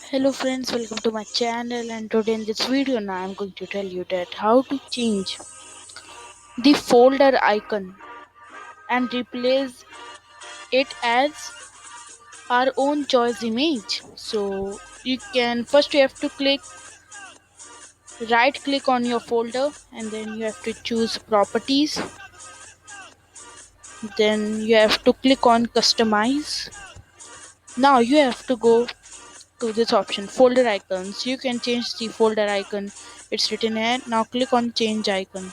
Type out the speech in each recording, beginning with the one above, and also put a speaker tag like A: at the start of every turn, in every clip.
A: Hello friends, welcome to my channel, and today in this video now I'm going to tell you that how to change the folder icon and replace it as our own choice image. So you have to right click on your folder, and then you have to choose properties. Then you have to click on customize. Now you have to go to this option folder icons. You can change the folder icon. It's written here. Now click on change icon.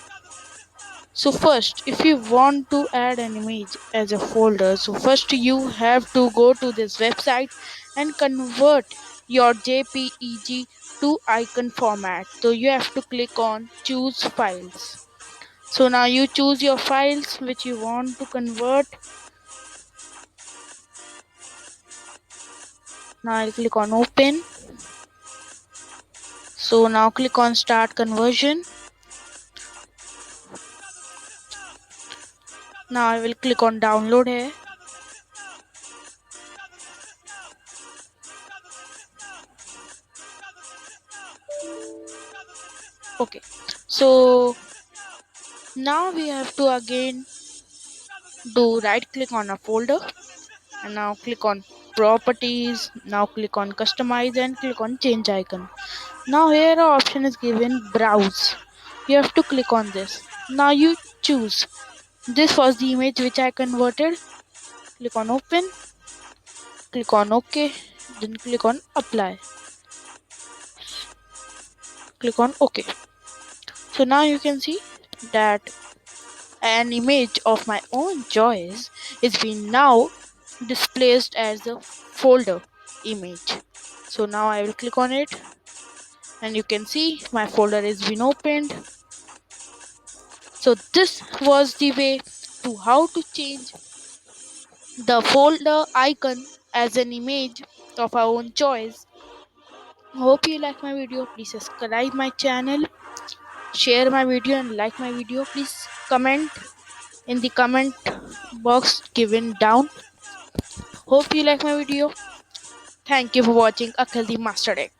A: So first, if you want to add an image as a folder, so first you have to go to this website and convert your JPEG to icon format. So you have to click on choose files. So now you choose your files which you want to convert. Now I'll click on open. So now click on start conversion. Now I will click on download here. Okay, so now we have to again do right click on a folder, and now click on properties. Now click on customize and click on change icon. Now here our option is given browse. You have to click on this. Now you choose. This was the image which I converted. Click on open, click on ok, then click on apply, click on ok. So now you can see that an image of my own choice is being now displayed as a folder image. So now I will click on it, and you can see my folder is been opened. So this was the way to how to change the folder icon as an image of our own choice. Hope you like my video. Please subscribe my channel, share my video and like my video. Please comment in the comment box given down. Hope you like my video. Thank you for watching Akhil the Master Deck.